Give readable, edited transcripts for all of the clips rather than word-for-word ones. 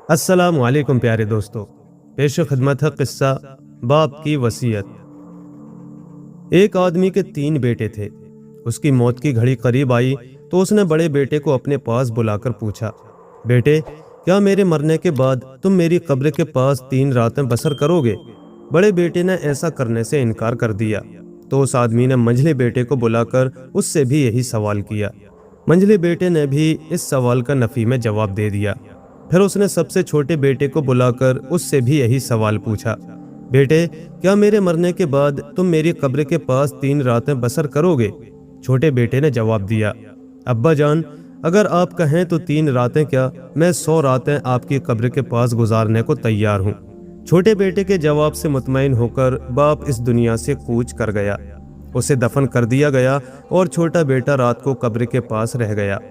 अस्सलाम वालेकुम प्यारे दोस्तों। पेश खिदमत है किस्सा बाप की वसीयत। एक आदमी के 3 बेटे थे। उसकी मौत की घड़ी करीब आई तो उसने बड़े बेटे को अपने पास बुलाकर पूछा, बेटे, क्या मेरे मरने के बाद तुम मेरी कब्र के पास 3 रातें बसर करोगे? बड़े बेटे ने ऐसा करने से इनकार कर दिया तो उस आदमी ने मंझले बेटे को बुलाकर उससे भी यही सवाल किया। मंझले बेटे ने भी इस सवाल का नफी में जवाब दे दिया। फिर उसने सबसे छोटे बेटे को बुलाकर उससे भी यही सवाल पूछा, बेटे, क्या मेरे मरने के बाद तुम मेरी कब्र के पास 3 रातें बसर करोगे? छोटे बेटे ने जवाब दिया, अब्बा जान, अगर आप कहें तो 3 रातें क्या, मैं 100 रातें आपकी कब्र के पास गुजारने को तैयार हूँ। छोटे बेटे के जवाब से मुतमईन होकर बाप इस दुनिया से कूच कर गया। उसे दफन कर दिया गया और छोटा बेटा रात को कब्र के पास रह गया।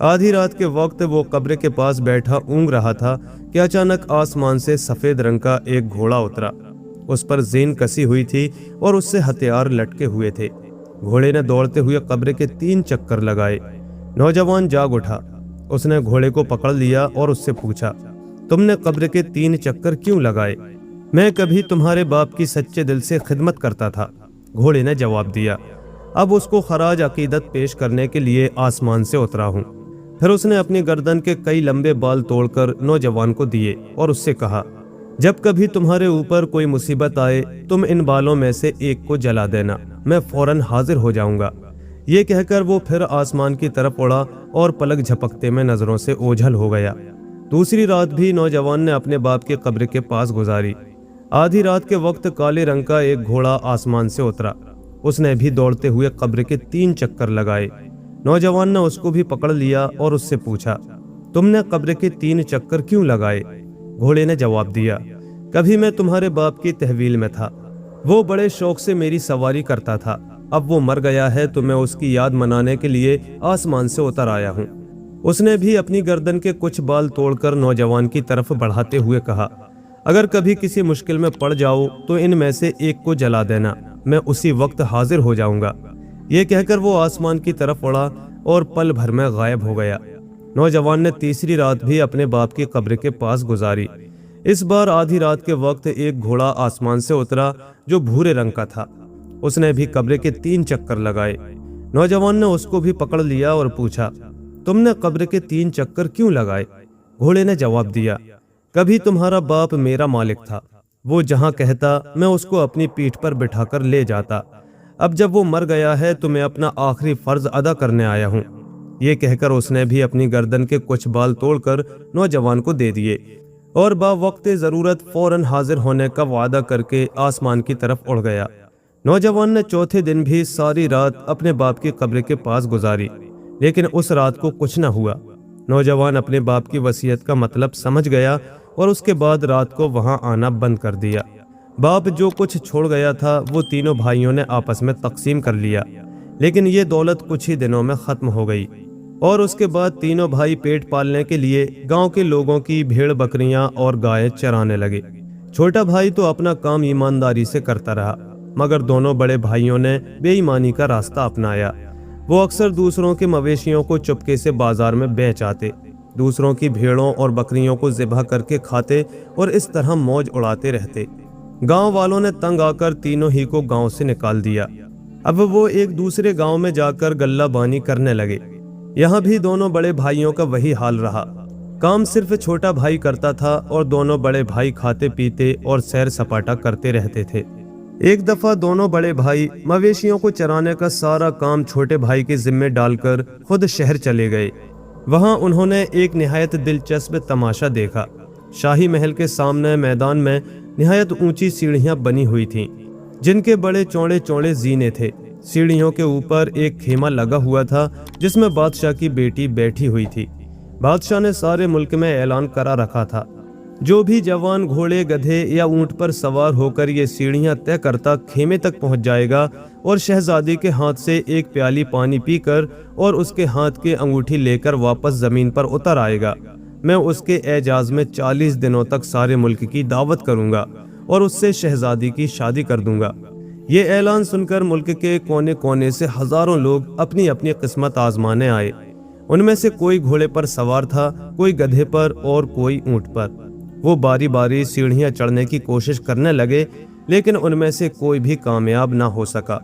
आधी रात के वक्त वो कब्र के पास बैठा ऊँग रहा था कि अचानक आसमान से सफ़ेद रंग का एक घोड़ा उतरा। उस पर ज़ेन कसी हुई थी और उससे हथियार लटके हुए थे। घोड़े ने दौड़ते हुए कब्र के 3 चक्कर लगाए। नौजवान जाग उठा। उसने घोड़े को पकड़ लिया और उससे पूछा, तुमने कब्र के 3 चक्कर क्यों लगाए? मैं कभी तुम्हारे बाप की सच्चे दिल से खिदमत करता था, घोड़े ने जवाब दिया। अब उसको खराज अकीदत पेश करने के लिए आसमान से उतरा हूँ। फिर उसने अपनी गर्दन के कई लंबे बाल तोड़कर नौजवान को दिए और उससे कहा, जब कभी तुम्हारे ऊपर कोई मुसीबत आए तुम इन बालों में से एक को जला देना, मैं फौरन हाजिर हो जाऊंगा। ये कहकर वो फिर आसमान की तरफ उड़ा और पलक झपकते में नजरों से ओझल हो गया। दूसरी रात भी नौजवान ने अपने बाप के कब्र के पास गुजारी। आधी रात के वक्त काले रंग का एक घोड़ा आसमान से उतरा। उसने भी दौड़ते हुए कब्र के 3 चक्कर लगाए। नौजवान ने उसको भी पकड़ लिया और उससे पूछा, तुमने कब्र के 3 चक्कर क्यों लगाए? घोड़े ने जवाब दिया, कभी मैं तुम्हारे बाप की तहवील में था। वो बड़े शौक से मेरी सवारी करता था। अब वो मर गया है तो मैं उसकी याद मनाने के लिए आसमान से उतर आया हूँ। उसने भी अपनी गर्दन के कुछ बाल तोड़कर नौजवान की तरफ बढ़ाते हुए कहा, अगर कभी किसी मुश्किल में पड़ जाओ तो इनमें से एक को जला देना, मैं उसी वक्त हाजिर हो जाऊंगा। ये कहकर वो आसमान की तरफ उड़ा और पल भर में गायब हो गया। नौजवान ने तीसरी रात भी अपने बाप की कब्र के पास गुजारी। इस बार आधी रात के वक्त एक घोड़ा आसमान से उतरा जो भूरे रंग का था। उसने भी कब्र के 3 चक्कर लगाए। नौजवान ने उसको भी पकड़ लिया और पूछा, तुमने कब्र के 3 चक्कर क्यों लगाए? घोड़े ने जवाब दिया, कभी तुम्हारा बाप मेरा मालिक था। वो जहाँ कहता मैं उसको अपनी पीठ पर बिठाकर ले जाता। अब जब वो मर गया है तो मैं अपना आखिरी फर्ज अदा करने आया हूँ। ये कहकर उसने भी अपनी गर्दन के कुछ बाल तोड़कर नौजवान को दे दिए और बावक्त ज़रूरत फौरन हाजिर होने का वादा करके आसमान की तरफ उड़ गया। नौजवान ने चौथे दिन भी सारी रात अपने बाप की कब्र के पास गुजारी, लेकिन उस रात को कुछ न हुआ। नौजवान अपने बाप की वसीयत का मतलब समझ गया और उसके बाद रात को वहाँ आना बंद कर दिया। बाप जो कुछ छोड़ गया था वो तीनों भाइयों ने आपस में तकसीम कर लिया, लेकिन ये दौलत कुछ ही दिनों में ख़त्म हो गई और उसके बाद तीनों भाई पेट पालने के लिए गांव के लोगों की भेड़ बकरियां और गायें चराने लगे। छोटा भाई तो अपना काम ईमानदारी से करता रहा, मगर दोनों बड़े भाइयों ने बेईमानी का रास्ता अपनाया। वो अक्सर दूसरों के मवेशियों को चुपके से बाजार में बेच आते, दूसरों की भेड़ों और बकरियों को ज़िबह करके खाते और इस तरह मौज उड़ाते रहते। गांव वालों ने तंग आकर तीनों ही को गांव से निकाल दिया। अब वो एक दूसरे गांव में जाकर गल्ला बानी करने लगे। यहाँ भी दोनों बड़े भाइयों का वही हाल रहा। काम सिर्फ छोटा भाई करता था और दोनों बड़े भाई खाते पीते और सैर सपाटा करते रहते थे। एक दफा दोनों बड़े भाई मवेशियों को चराने का सारा काम छोटे भाई के जिम्मे डालकर खुद शहर चले गए। वहाँ उन्होंने एक निहायत दिलचस्प तमाशा देखा। शाही महल के सामने मैदान में निहायत ऊंची सीढ़ियां बनी हुई थीं, जिनके बड़े चौड़े चौड़े जीने थे। सीढ़ियों के ऊपर एक खेमा लगा हुआ था जिसमें बादशाह की बेटी बैठी हुई थी। बादशाह ने सारे मुल्क में ऐलान करा रखा था, जो भी जवान घोड़े, गधे या ऊंट पर सवार होकर ये सीढ़ियां तय करता खेमे तक पहुंच जाएगा और शहजादी के हाथ से एक प्याली पानी पीकर और उसके हाथ की अंगूठी लेकर वापस जमीन पर उतर आएगा, मैं उसके एजाज में 40 दिनों तक सारे मुल्क की दावत करूंगा और उससे शहजादी की शादी कर दूंगा। ये ऐलान सुनकर मुल्क के कोने कोने से हजारों लोग अपनी अपनी किस्मत आजमाने आए। उनमें से कोई घोड़े पर सवार था, कोई गधे पर और कोई ऊंट पर। वो बारी बारी सीढ़ियां चढ़ने की कोशिश करने लगे, लेकिन उनमें से कोई भी कामयाब ना हो सका।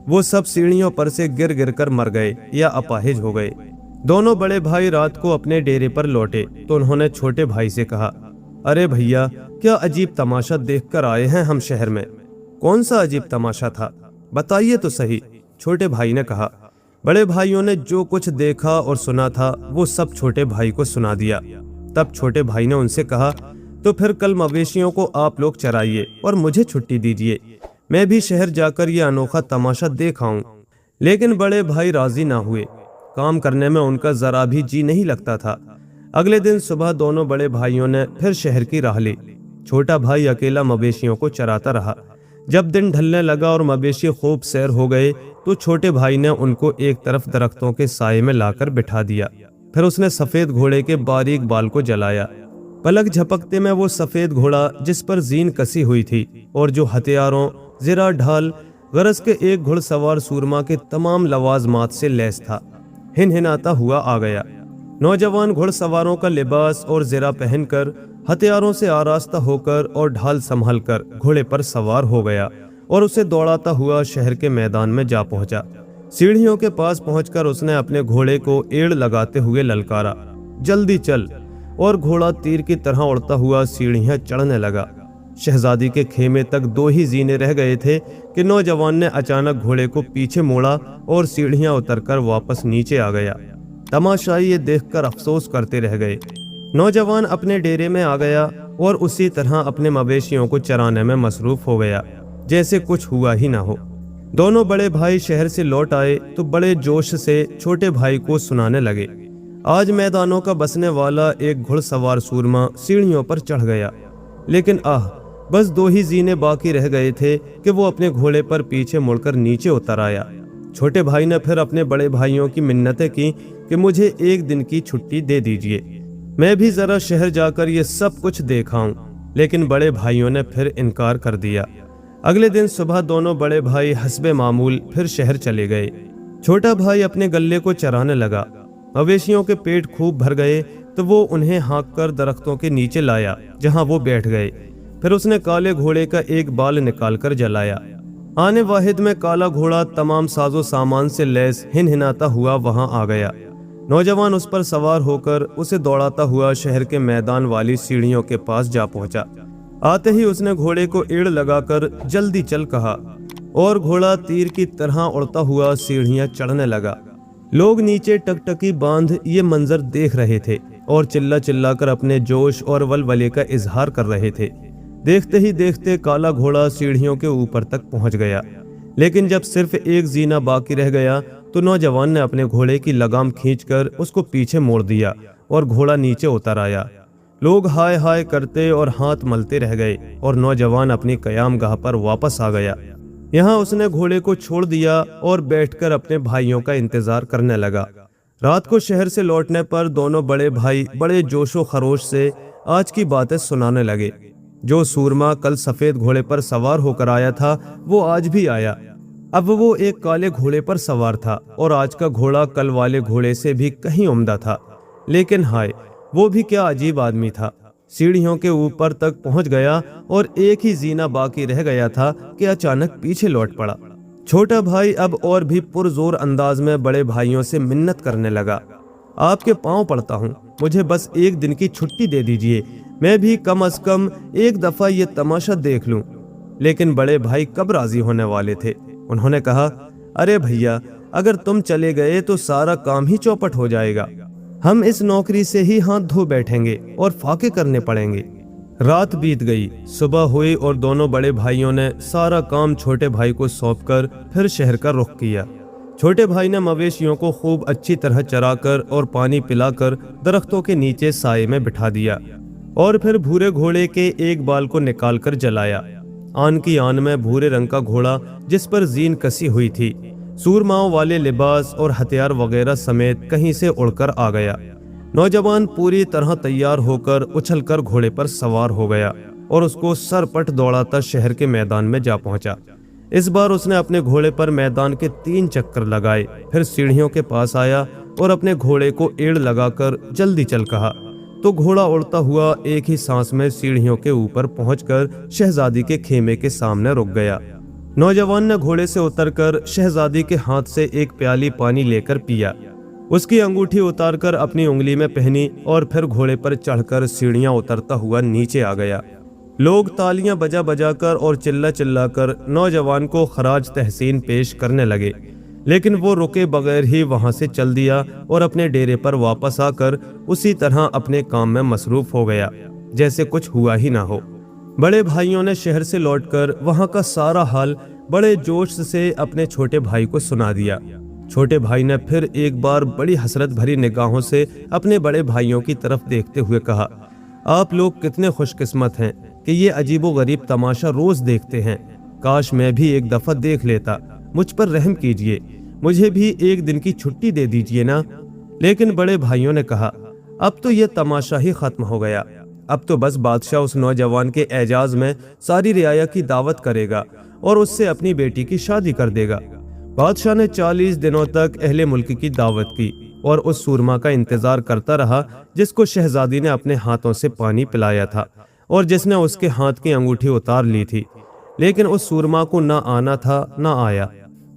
वो सब सीढ़ियों पर से गिर गिर कर मर गए या अपाहिज हो गए। दोनों बड़े भाई रात को अपने डेरे पर लौटे तो उन्होंने छोटे भाई से कहा, अरे भैया, क्या अजीब तमाशा देख कर आए हैं हम शहर में। कौन सा अजीब तमाशा था, बताइए तो सही, छोटे भाई ने कहा। बड़े भाइयों ने जो कुछ देखा और सुना था वो सब छोटे भाई को सुना दिया। तब छोटे भाई ने उनसे कहा, तो फिर कल मवेशियों को आप लोग चराइए और मुझे छुट्टी दीजिए, मैं भी शहर जाकर ये अनोखा तमाशा देख आऊं। लेकिन बड़े भाई राजी ना हुए, काम करने में उनका जरा भी जी नहीं लगता था। अगले दिन सुबह दोनों बड़े भाइयों ने फिर शहर की राह ली। छोटा भाई अकेला मवेशियों को चराता रहा। जब दिन ढलने लगा और मवेशी खूब सैर हो गए तो छोटे भाई ने उनको एक तरफ दरख्तों के साए में लाकर बिठा दिया। फिर उसने सफेद घोड़े के बारीक बाल को जलाया। पलक झपकते में वो सफेद घोड़ा जिस पर जीन कसी हुई थी और जो हथियारों, जिरा, ढाल, गरज के एक घुड़सवार सूरमा के तमाम लवाजमात से लैस था, हिनहिनाता हुआ आ गया। नौजवान घुड़सवारों का लिबास और जिरा पहनकर, हथियारों से आरास्ता होकर और ढाल संभाल कर घोड़े पर सवार हो गया और उसे दौड़ाता हुआ शहर के मैदान में जा पहुंचा। सीढ़ियों के पास पहुंचकर उसने अपने घोड़े को एड़ लगाते हुए ललकारा, जल्दी चल, और घोड़ा तीर की तरह उड़ता हुआ सीढ़ियां चढ़ने लगा। शहजादी के खेमे तक 2 ही जीने रह गए थे कि नौजवान ने अचानक घोड़े को पीछे मोड़ा और सीढ़ियां उतरकर वापस नीचे आ गया। तमाशाई ये देखकर अफसोस करते रह गए। नौजवान अपने डेरे में आ गया और उसी तरह अपने मवेशियों को चराने में मसरूफ हो गया, जैसे कुछ हुआ ही ना हो। दोनों बड़े भाई शहर से लौट आए तो बड़े जोश से छोटे भाई को सुनाने लगे, आज मैदानों का बसने वाला एक घुड़सवार सूरमा सीढ़ियों पर चढ़ गया। लेकिन बस 2 ही जीने बाकी रह गए थे कि वो अपने घोड़े पर पीछे मुड़कर नीचे उतर आया। छोटे भाई ने फिर अपने बड़े भाइयों की मिन्नतें की कि मुझे एक दिन की छुट्टी दे दीजिए, मैं भी जरा शहर जाकर ये सब कुछ देखाऊं। लेकिन बड़े भाइयों ने फिर इनकार कर दिया। अगले दिन सुबह दोनों बड़े भाई हस्बे मामूल फिर शहर चले गए। छोटा भाई अपने गल्ले को चराने लगा। मवेशियों के पेट खूब भर गए तो वो उन्हें हाँक कर दरख्तों के नीचे लाया, जहां वो बैठ गए। फिर उसने काले घोड़े का एक बाल निकालकर जलाया। आने वाहिद में काला घोड़ा तमाम साजो सामान से लैस हिनहिनाता हुआ वहां आ गया। नौजवान उस पर सवार होकर उसे दौड़ाता हुआ शहर के मैदान वाली सीढ़ियों के पास जा पहुंचा। आते ही उसने घोड़े को एड़ लगाकर जल्दी चल कहा और घोड़ा तीर की तरह उड़ता हुआ सीढ़ियां चढ़ने लगा। लोग नीचे टकटकी बांध ये मंजर देख रहे थे और चिल्ला चिल्ला कर अपने जोश और वलवले का इजहार कर रहे थे। देखते ही देखते काला घोड़ा सीढ़ियों के ऊपर तक पहुंच गया। लेकिन जब सिर्फ एक जीना बाकी रह गया तो नौजवान ने अपने घोड़े की लगाम खींचकर उसको पीछे मोड़ दिया और घोड़ा नीचे उतर आया। लोग हाय हाय करते और हाथ मलते रह गए और नौजवान अपनी कयामगाह पर वापस आ गया। यहाँ उसने घोड़े को छोड़ दिया और बैठकर अपने भाइयों का इंतजार करने लगा। रात को शहर से लौटने पर दोनों बड़े भाई बड़े जोशो खरोश से आज की बातें सुनाने लगे। जो सूरमा कल सफेद घोड़े पर सवार होकर आया था वो आज भी आया। अब वो एक काले घोड़े पर सवार था और आज का घोड़ा कल वाले घोड़े से भी कहीं उम्दा था। लेकिन हाय, वो भी क्या अजीब आदमी था। सीढ़ियों के ऊपर तक पहुंच गया और एक ही जीना बाकी रह गया था कि अचानक पीछे लौट पड़ा। छोटा भाई अब और भी पुरजोर अंदाज में बड़े भाइयों से मिन्नत करने लगा, आपके पांव पड़ता हूँ, मुझे बस एक दिन की छुट्टी दे दीजिए, मैं भी कम अज कम एक दफा ये तमाशा देख लूं। लेकिन बड़े भाई कब राजी होने वाले थे। उन्होंने कहा, अरे भैया, अगर तुम चले गए तो सारा काम ही चौपट हो जाएगा। हम इस नौकरी से ही हाथ धो बैठेंगे और फाके करने पड़ेंगे। रात बीत गई, सुबह हुई और दोनों बड़े भाइयों ने सारा काम छोटे भाई को सौंपकर फिर शहर का रुख किया। छोटे भाई ने मवेशियों को खूब अच्छी तरह चराकर और पानी पिलाकर दरख्तों के नीचे साए में बिठा दिया और फिर भूरे घोड़े के एक बाल को निकालकर जलाया। आन की आन में भूरे रंग का घोड़ा जिस पर जीन कसी हुई थी, सूरमाओं वाले लिबास और हथियार वगैरह समेत कहीं से उड़कर आ गया। नौजवान पूरी तरह तैयार होकर उछलकर घोड़े पर सवार हो गया और उसको सरपट दौड़ाता शहर के मैदान में जा पहुंचा। इस बार उसने अपने घोड़े पर मैदान के 3 चक्कर लगाए, फिर सीढ़ियों के पास आया और अपने घोड़े को एड़ लगाकर जल्दी चल कहा तो घोड़ा उड़ता हुआ एक ही सांस में सीढ़ियों के ऊपर पहुंचकर शहजादी के खेमे के सामने रुक गया। नौजवान ने घोड़े से उतरकर शहजादी के हाथ से एक प्याली पानी लेकर पिया। उसकी अंगूठी उतारकर अपनी उंगली में पहनी और फिर घोड़े पर चढ़कर सीढ़ियां उतरता हुआ नीचे आ गया। लोग तालियां बजा बजाकर और चिल्ला चिल्लाकर नौजवान को खराज तहसीन पेश करने लगे, लेकिन वो रुके बगैर ही वहां से चल दिया और अपने डेरे पर वापस आकर उसी तरह अपने काम में मसरूफ हो गया जैसे कुछ हुआ ही ना हो। बड़े भाइयों ने शहर से लौटकर वहां का सारा हाल बड़े जोश से अपने छोटे भाई को सुना दिया। छोटे भाई ने फिर एक बार बड़ी हसरत भरी निगाहों से अपने बड़े भाइयों की तरफ देखते हुए कहा, आप लोग कितने खुशकिस्मत हैं कि ये अजीबोगरीब तमाशा रोज देखते हैं। काश मैं भी एक दफा देख लेता। मुझ पर रहम कीजिए, मुझे भी एक दिन की छुट्टी दे दीजिए ना। लेकिन बड़े भाइयों ने कहा, अब तो ये तमाशा ही खत्म हो गया। अब तो बस बादशाह उस नौजवान के एजाज में सारी रियाया की दावत करेगा और उससे अपनी बेटी की शादी कर देगा। बादशाह ने 40 दिनों तक अहले मुल्क की दावत की और उस सूरमा का इंतजार करता रहा जिसको शहजादी ने अपने हाथों से पानी पिलाया था और जिसने उसके हाथ की अंगूठी उतार ली थी। लेकिन उस सूरमा को ना आना था ना आया।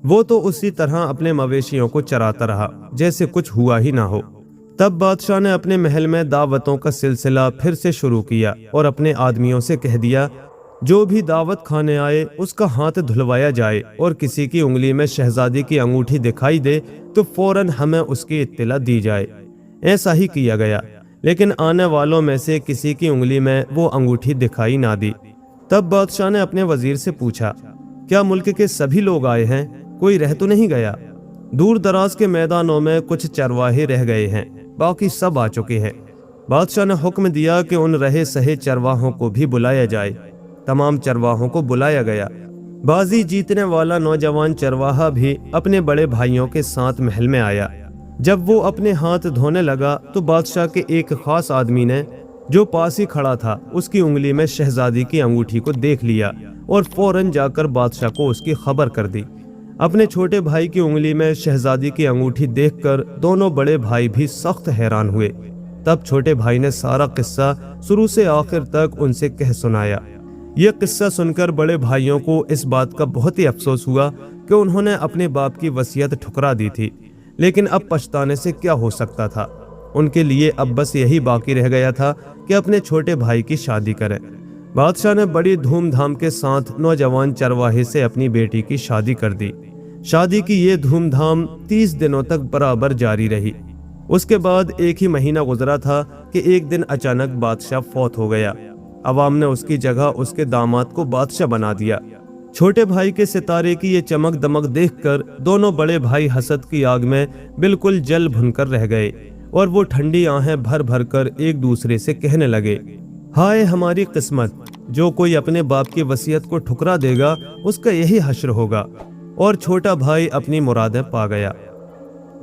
वो तो उसी तरह अपने मवेशियों को चराता रहा जैसे कुछ हुआ ही ना हो। तब बादशाह ने अपने महल में दावतों का सिलसिला फिर से शुरू किया और अपने आदमियों से कह दिया, जो भी दावत खाने आए उसका हाथ धुलवाया जाए और किसी की उंगली में शहजादी की अंगूठी दिखाई दे तो फौरन हमें उसकी इत्तला दी जाए। ऐसा ही किया गया, लेकिन आने वालों में से किसी की उंगली में वो अंगूठी दिखाई ना दी। तब बादशाह ने अपने वजीर से पूछा, क्या मुल्क के सभी लोग आए हैं? कोई रह तो नहीं गया? दूर दराज के मैदानों में कुछ चरवाहे रह गए हैं, बाकी सब आ चुके हैं। बादशाह ने हुक्म दिया कि उन रहे सहे चरवाहों को भी बुलाया जाए। तमाम चरवाहों को बुलाया गया। बाजी जीतने वाला नौजवान चरवाहा भी अपने बड़े भाइयों के साथ महल में आया। जब वो अपने हाथ धोने लगा तो बादशाह के एक खास आदमी ने, जो पास ही खड़ा था, उसकी उंगली में शहजादी की अंगूठी को देख लिया और फौरन जाकर बादशाह को उसकी खबर कर दी। अपने छोटे भाई की उंगली में शहजादी की अंगूठी देखकर दोनों बड़े भाई भी सख्त हैरान हुए। तब छोटे भाई ने सारा किस्सा शुरू से आखिर तक उनसे कह सुनाया। यह किस्सा सुनकर बड़े भाइयों को इस बात का बहुत ही अफसोस हुआ कि उन्होंने अपने बाप की वसीयत ठुकरा दी थी, लेकिन अब पछताने से क्या हो सकता था। उनके लिए अब बस यही बाकी रह गया था कि अपने छोटे भाई की शादी करें। बादशाह ने बड़ी धूमधाम के साथ नौजवान चरवाहे से अपनी बेटी की शादी कर दी। शादी की ये धूमधाम 30 दिनों तक बराबर जारी रही। उसके बाद एक ही महीना गुजरा था कि एक दिन अचानक बादशाह फौत हो गया। अवाम ने उसकी जगह उसके दामाद को बादशाह बना दिया। छोटे भाई के सितारे की ये चमक दमक देखकर दोनों बड़े भाई हसद की आग में बिल्कुल जल भुनकर रह गए और वो ठंडी आहें भर भर कर एक दूसरे से कहने लगे, हाय हमारी किस्मत, जो कोई अपने बाप की वसीयत को ठुकरा देगा उसका यही हश्र होगा। और छोटा भाई अपनी मुरादें पा गया।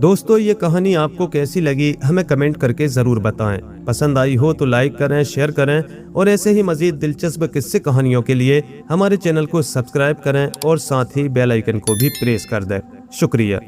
दोस्तों, ये कहानी आपको कैसी लगी हमें कमेंट करके ज़रूर बताएं। पसंद आई हो तो लाइक करें, शेयर करें और ऐसे ही मज़ीद दिलचस्प किस्से कहानियों के लिए हमारे चैनल को सब्सक्राइब करें और साथ ही बेल आइकन को भी प्रेस कर दें। शुक्रिया।